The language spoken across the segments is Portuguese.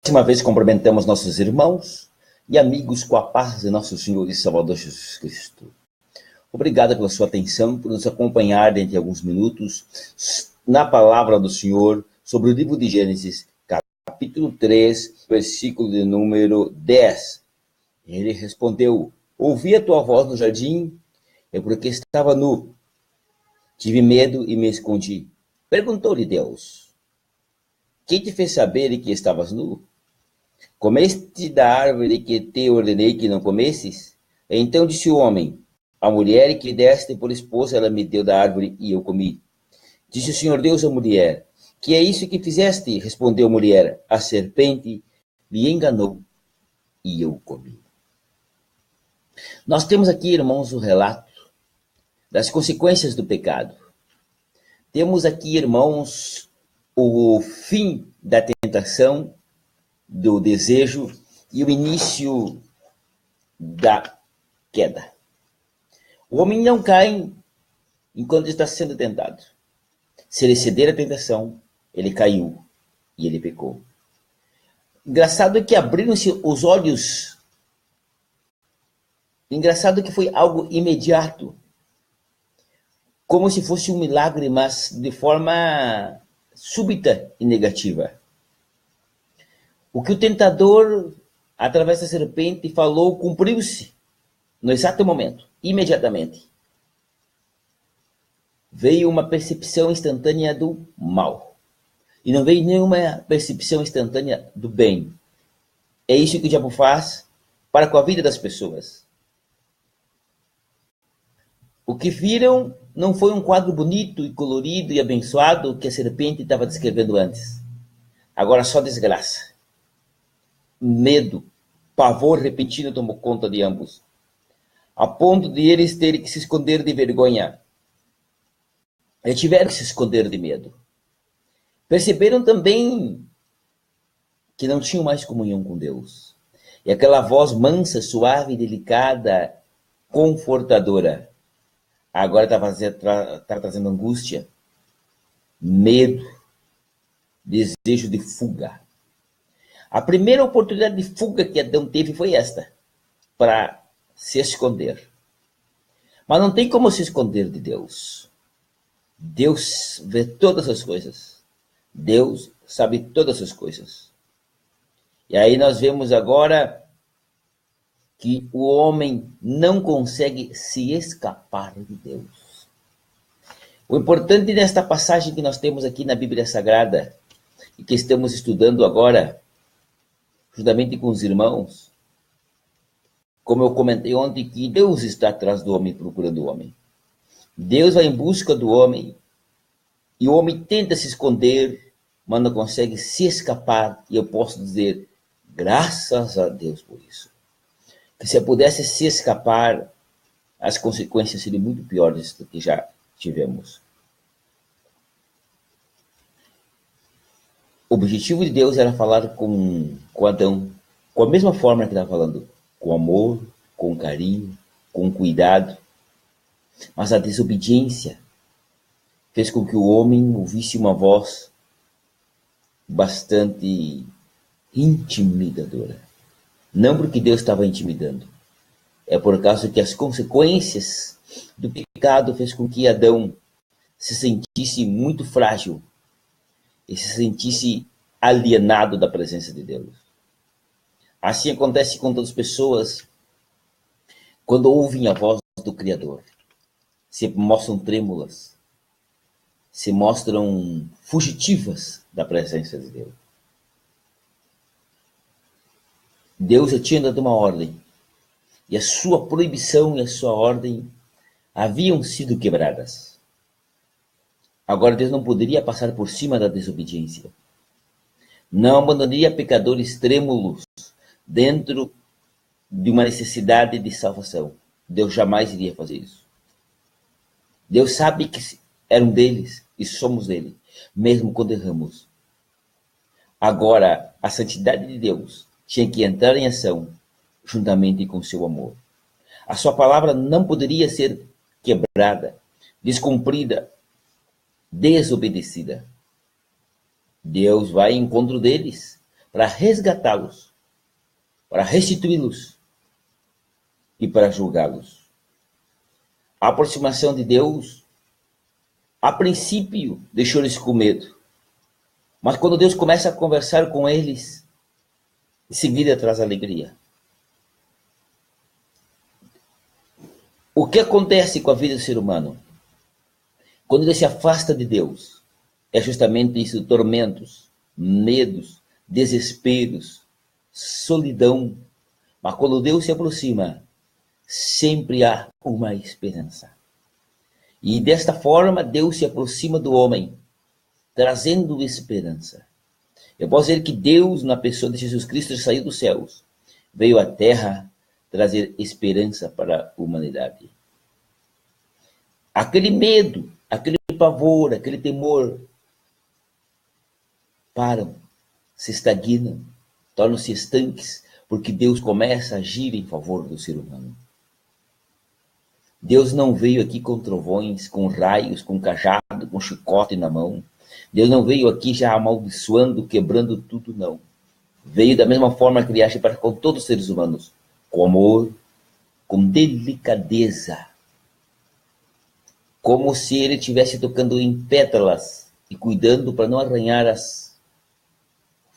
Uma vez cumprimentamos nossos irmãos e amigos com a paz de nosso Senhor e Salvador Jesus Cristo. Obrigado pela sua atenção, por nos acompanhar dentro de alguns minutos na palavra do Senhor sobre o livro de Gênesis, capítulo 3, versículo de número 10. Ele respondeu: ouvi a tua voz no jardim, é porque estava nu. Tive medo e me escondi. Perguntou-lhe Deus: quem te fez saber que estavas nu? Comeste da árvore que te ordenei que não comesses? Então disse o homem: a mulher que deste por esposa, ela me deu da árvore e eu comi. Disse o Senhor Deus à mulher: que é isso que fizeste? Respondeu a mulher: a serpente me enganou e eu comi. Nós temos aqui, irmãos, o relato das consequências do pecado. Temos aqui, irmãos, o fim da tentação, do desejo e o início da queda. O homem não cai enquanto está sendo tentado. Se ele ceder à tentação, ele caiu e ele pecou. Engraçado que abriram-se os olhos. Engraçado que foi algo imediato. Como se fosse um milagre, mas de forma súbita e negativa. O que o tentador, através da serpente, falou, cumpriu-se no exato momento, imediatamente. Veio uma percepção instantânea do mal. E não veio nenhuma percepção instantânea do bem. É isso que o diabo faz para com a vida das pessoas. O que viram não foi um quadro bonito e colorido e abençoado que a serpente estava descrevendo antes. Agora só desgraça. Medo, pavor repentino tomou conta de ambos, a ponto de eles terem que se esconder de vergonha. Eles tiveram que se esconder de medo. Perceberam também que não tinham mais comunhão com Deus. E aquela voz mansa, suave, delicada, confortadora, agora estava trazendo angústia, medo, desejo de fuga. A primeira oportunidade de fuga que Adão teve foi esta, para se esconder. Mas não tem como se esconder de Deus. Deus vê todas as coisas. Deus sabe todas as coisas. E aí nós vemos agora que o homem não consegue se escapar de Deus. O importante nesta passagem que nós temos aqui na Bíblia Sagrada, e que estamos estudando agora, juntamente com os irmãos, como eu comentei ontem, que Deus está atrás do homem, procurando o homem. Deus vai em busca do homem, e o homem tenta se esconder, mas não consegue se escapar, e eu posso dizer, graças a Deus por isso. Que se eu pudesse se escapar, as consequências seriam muito piores do que já tivemos. O objetivo de Deus era falar com Adão, com a mesma forma que estava falando, com amor, com carinho, com cuidado. Mas a desobediência fez com que o homem ouvisse uma voz bastante intimidadora. Não porque Deus estava intimidando, é por causa que as consequências do pecado fez com que Adão se sentisse muito frágil e se sentisse alienado da presença de Deus. Assim acontece com todas as pessoas quando ouvem a voz do Criador. Se mostram trêmulas, se mostram fugitivas da presença de Deus. Deus já tinha dado uma ordem, e a sua proibição e a sua ordem haviam sido quebradas. Agora Deus não poderia passar por cima da desobediência. Não abandonaria pecadores trêmulos dentro de uma necessidade de salvação. Deus jamais iria fazer isso. Deus sabe que eram deles e somos dele, mesmo quando erramos. Agora, a santidade de Deus tinha que entrar em ação juntamente com seu amor. A sua palavra não poderia ser quebrada, descumprida, desobedecida. Deus vai em encontro deles, para resgatá-los, para restituí-los e para julgá-los. A aproximação de Deus, a princípio, deixou eles com medo. Mas quando Deus começa a conversar com eles, em seguida traz alegria. O que acontece com a vida do ser humano? Quando ele se afasta de Deus, é justamente isso: tormentos, medos, desesperos, solidão. Mas quando Deus se aproxima, sempre há uma esperança. E desta forma, Deus se aproxima do homem, trazendo esperança. Eu posso dizer que Deus, na pessoa de Jesus Cristo, saiu dos céus, veio à terra trazer esperança para a humanidade. Aquele medo, aquele pavor, aquele temor param, se estagnam, tornam-se estanques, porque Deus começa a agir em favor do ser humano. Deus não veio aqui com trovões, com raios, com cajado, com chicote na mão. Deus não veio aqui já amaldiçoando, quebrando tudo, não. Veio da mesma forma que ele age para com todos os seres humanos, com amor, com delicadeza, como se ele estivesse tocando em pétalas e cuidando para não arranhar as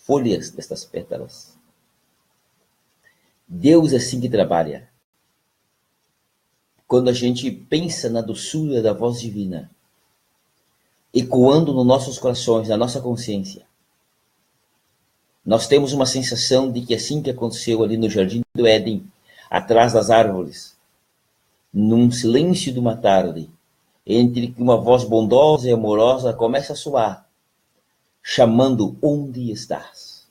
folhas destas pétalas. Deus é assim que trabalha. Quando a gente pensa na doçura da voz divina, ecoando nos nossos corações, na nossa consciência, nós temos uma sensação de que assim que aconteceu ali no Jardim do Éden, atrás das árvores, num silêncio de uma tarde, entre que uma voz bondosa e amorosa começa a soar, chamando: onde estás?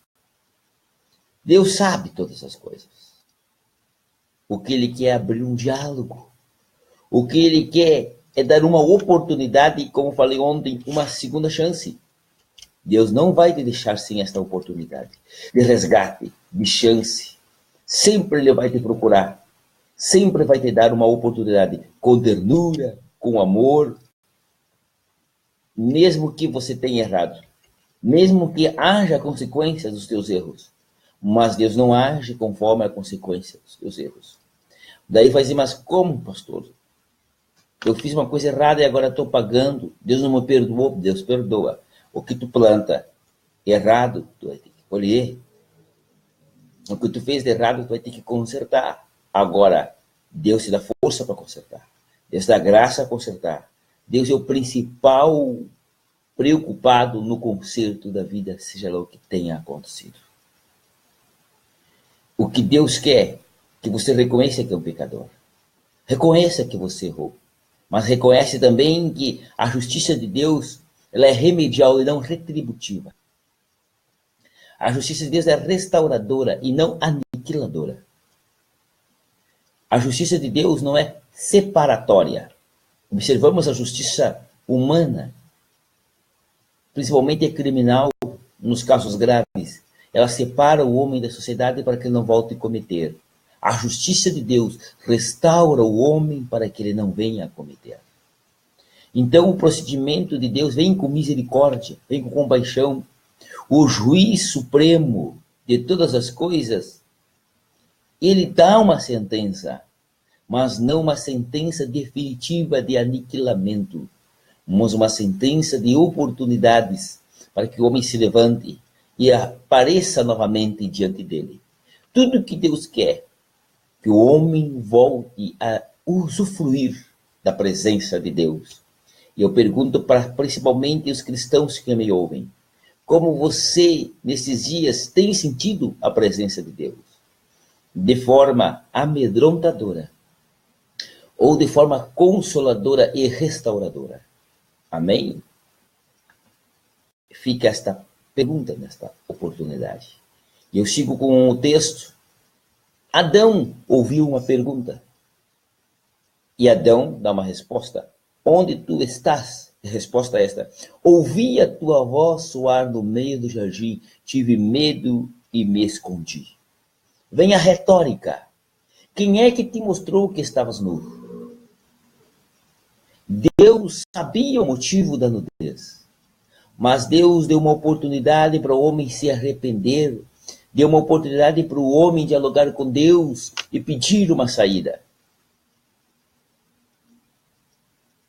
Deus sabe todas as coisas. O que ele quer é abrir um diálogo. O que ele quer é dar uma oportunidade, como falei ontem, uma segunda chance. Deus não vai te deixar sem esta oportunidade de resgate, de chance. Sempre ele vai te procurar. Sempre vai te dar uma oportunidade com ternura, com amor. Mesmo que você tenha errado. Mesmo que haja consequências dos teus erros. Mas Deus não age conforme a consequência dos teus erros. Daí vai dizer: mas como, pastor? Eu fiz uma coisa errada e agora estou pagando. Deus não me perdoou. Deus perdoa. O que tu planta errado, tu vai ter que colher. O que tu fez de errado, tu vai ter que consertar. Agora, Deus te dá força para consertar. Deus dá graça a consertar. Deus é o principal preocupado no conserto da vida, seja lá o que tenha acontecido. O que Deus quer, que você reconheça que é um pecador. Reconheça que você errou. Mas reconhece também que a justiça de Deus, ela é remedial e não retributiva. A justiça de Deus é restauradora e não aniquiladora. A justiça de Deus não é separatória. Observamos a justiça humana, principalmente a criminal, nos casos graves. Ela separa o homem da sociedade para que ele não volte a cometer. A justiça de Deus restaura o homem para que ele não venha a cometer. Então o procedimento de Deus vem com misericórdia, vem com compaixão. O juiz supremo de todas as coisas, ele dá uma sentença, mas não uma sentença definitiva de aniquilamento, mas uma sentença de oportunidades para que o homem se levante e apareça novamente diante dele. Tudo que Deus quer, que o homem volte a usufruir da presença de Deus. E eu pergunto para principalmente os cristãos que me ouvem: como você, nesses dias, tem sentido a presença de Deus? De forma amedrontadora ou de forma consoladora e restauradora? Amém? Fica esta pergunta nesta oportunidade. E eu sigo com o texto. Adão ouviu uma pergunta. E Adão dá uma resposta. Onde tu estás? A resposta é esta: ouvi a tua voz soar no meio do jardim, tive medo e me escondi. Vem a retórica. Quem é que te mostrou que estavas nu? Deus sabia o motivo da nudez, mas Deus deu uma oportunidade para o homem se arrepender deu uma oportunidade para o homem dialogar com Deus e pedir uma saída.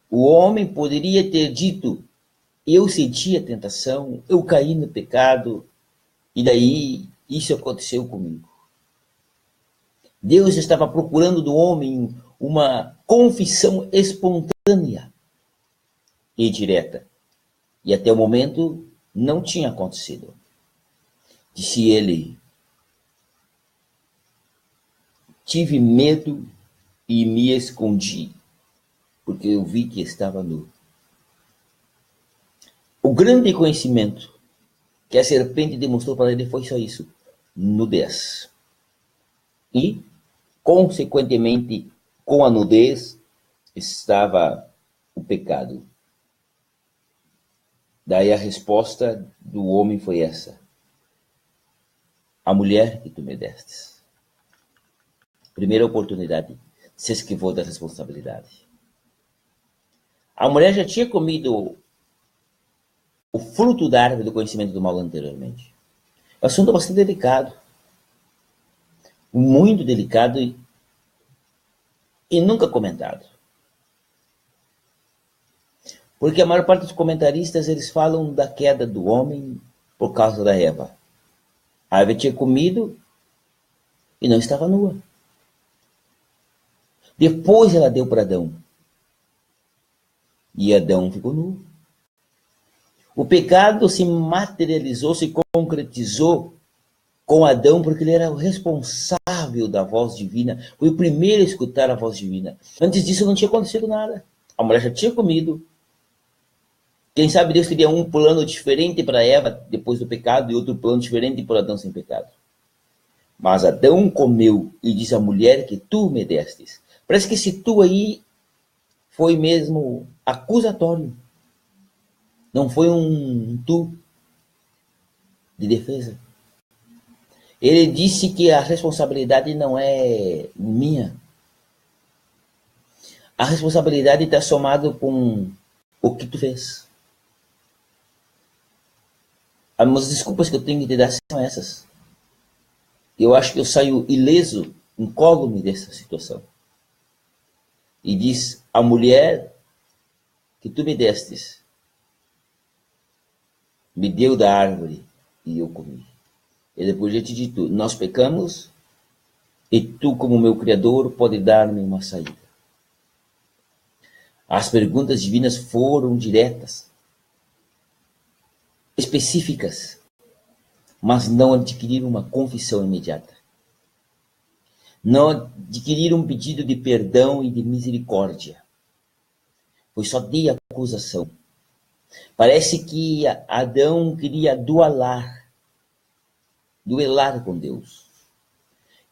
O homem poderia ter dito: eu senti a tentação, eu caí no pecado, e daí isso aconteceu comigo. Deus estava procurando do homem uma confissão espontânea e direta. E até o momento não tinha acontecido. Disse ele: tive medo e me escondi, porque eu vi que estava nu. O grande conhecimento que a serpente demonstrou para ele foi só isso: nudez. E, consequentemente, com a nudez estava o pecado. Daí a resposta do homem foi essa: a mulher que tu me destes. Primeira oportunidade, se esquivou da responsabilidade. A mulher já tinha comido o fruto da árvore do conhecimento do mal anteriormente. É um assunto bastante delicado. Muito delicado e nunca comentado. Porque a maior parte dos comentaristas, eles falam da queda do homem por causa da Eva. A Eva tinha comido e não estava nua. Depois ela deu para Adão. E Adão ficou nu. O pecado se materializou, se concretizou com Adão, porque ele era o responsável da voz divina. Foi o primeiro a escutar a voz divina. Antes disso não tinha acontecido nada. A mulher já tinha comido. Quem sabe Deus teria um plano diferente para Eva depois do pecado e outro plano diferente para Adão sem pecado. Mas Adão comeu e disse à mulher que tu me destes. Parece que esse tu aí foi mesmo acusatório. Não foi um tu de defesa. Ele disse que a responsabilidade não é minha. A responsabilidade está somada com o que tu fez. As desculpas que eu tenho que te dar são essas. Eu acho que eu saio ileso, incólume dessa situação. E diz: a mulher que tu me destes me deu da árvore e eu comi. E depois diante de tu, nós pecamos e tu, como meu Criador, pode dar-me uma saída. As perguntas divinas foram diretas, específicas, mas não adquiriram uma confissão imediata. Não adquiriram um pedido de perdão e de misericórdia. Foi só de acusação. Parece que Adão queria duelar com Deus.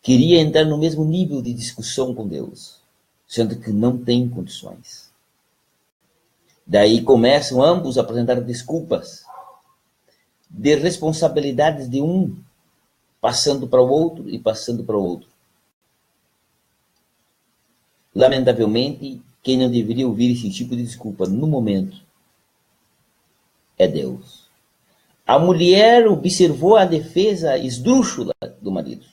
Queria entrar no mesmo nível de discussão com Deus, sendo que não tem condições. Daí começam ambos a apresentar desculpas de responsabilidades de um, passando para o outro e passando para o outro. Lamentavelmente, quem não deveria ouvir esse tipo de desculpa no momento é Deus. A mulher observou a defesa esdrúxula do marido.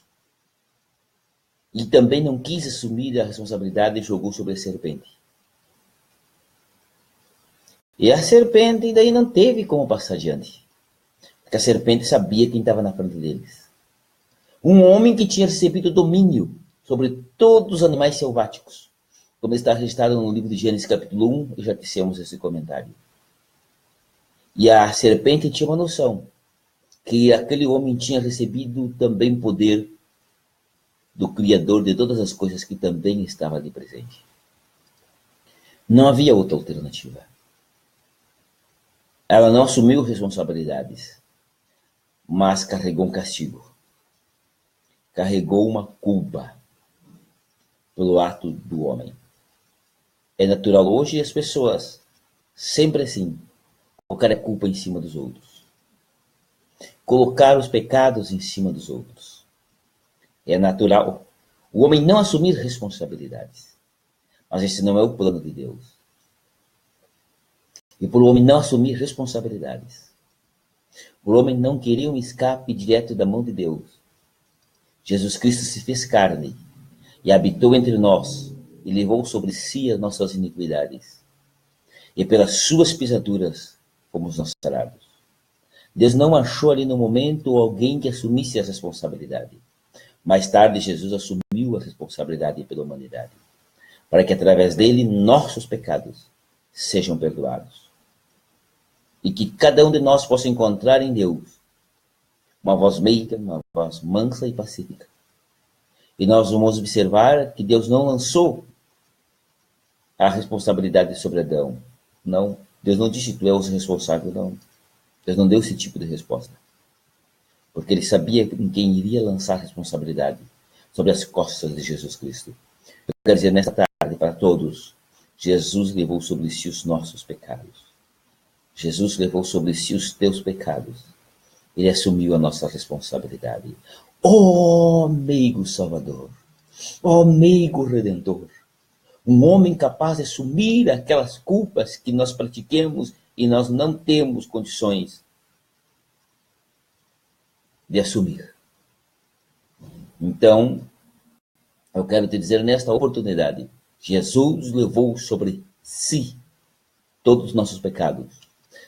E também não quis assumir a responsabilidade e jogou sobre a serpente. E a serpente daí não teve como passar adiante. Porque a serpente sabia quem estava na frente deles. Um homem que tinha recebido domínio sobre todos os animais selváticos. Como está registrado no livro de Gênesis capítulo 1, e já dissemos esse comentário. E a serpente tinha uma noção que aquele homem tinha recebido também poder do Criador de todas as coisas, que também estava ali presente. Não havia outra alternativa. Ela não assumiu responsabilidades, mas carregou um castigo. Carregou uma culpa pelo ato do homem. É natural hoje as pessoas, sempre assim, colocar a culpa em cima dos outros. Colocar os pecados em cima dos outros. É natural o homem não assumir responsabilidades. Mas esse não é o plano de Deus. E por o homem não assumir responsabilidades, por o homem não querer um escape direto da mão de Deus, Jesus Cristo se fez carne e habitou entre nós e levou sobre si as nossas iniquidades. E pelas suas pisaduras fomos nós sarados. Deus não achou ali no momento alguém que assumisse a responsabilidade. Mais tarde, Jesus assumiu a responsabilidade pela humanidade, para que através dele nossos pecados sejam perdoados. E que cada um de nós possa encontrar em Deus uma voz meiga, uma voz mansa e pacífica. E nós vamos observar que Deus não lançou a responsabilidade sobre Adão. Não, Deus não disse, tu és o responsável, não. Deus não deu esse tipo de resposta. Porque ele sabia em quem iria lançar a responsabilidade sobre as costas de Jesus Cristo. Eu quero dizer nesta tarde para todos, Jesus levou sobre si os nossos pecados. Jesus levou sobre si os teus pecados. Ele assumiu a nossa responsabilidade. Ó meigo Salvador, ó meigo Redentor, um homem capaz de assumir aquelas culpas que nós pratiquemos e nós não temos condições de assumir. Então, eu quero te dizer nesta oportunidade, Jesus levou sobre si todos os nossos pecados,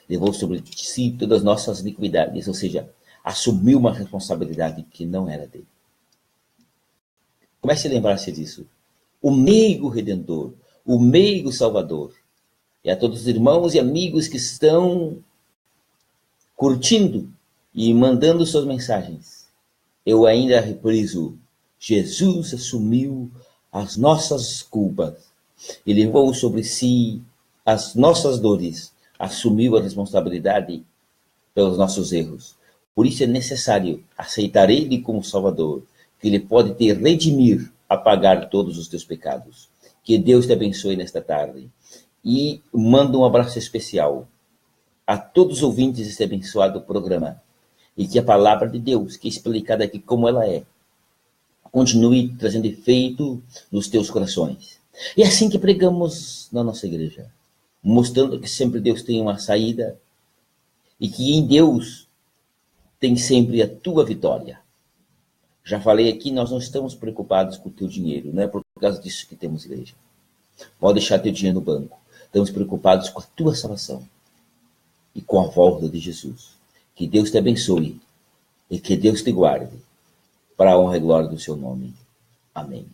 levou sobre si todas as nossas iniquidades, ou seja, assumiu uma responsabilidade que não era dele. Comece a lembrar-se disso. O meigo Redentor, o meigo Salvador. E a todos os irmãos e amigos que estão curtindo e mandando suas mensagens, eu ainda repriso, Jesus assumiu as nossas culpas e levou sobre si as nossas dores, assumiu a responsabilidade pelos nossos erros. Por isso é necessário aceitar Ele como Salvador, que Ele pode te redimir, apagar todos os teus pecados. Que Deus te abençoe nesta tarde. E mando um abraço especial a todos os ouvintes desse abençoado programa. E que a palavra de Deus, que é explicada aqui como ela é, continue trazendo efeito nos teus corações. E é assim que pregamos na nossa igreja, mostrando que sempre Deus tem uma saída e que em Deus tem sempre a tua vitória. Já falei aqui, nós não estamos preocupados com o teu dinheiro, não é por causa disso que temos igreja. Pode deixar teu dinheiro no banco. Estamos preocupados com a tua salvação e com a volta de Jesus. Que Deus te abençoe e que Deus te guarde para a honra e glória do seu nome. Amém.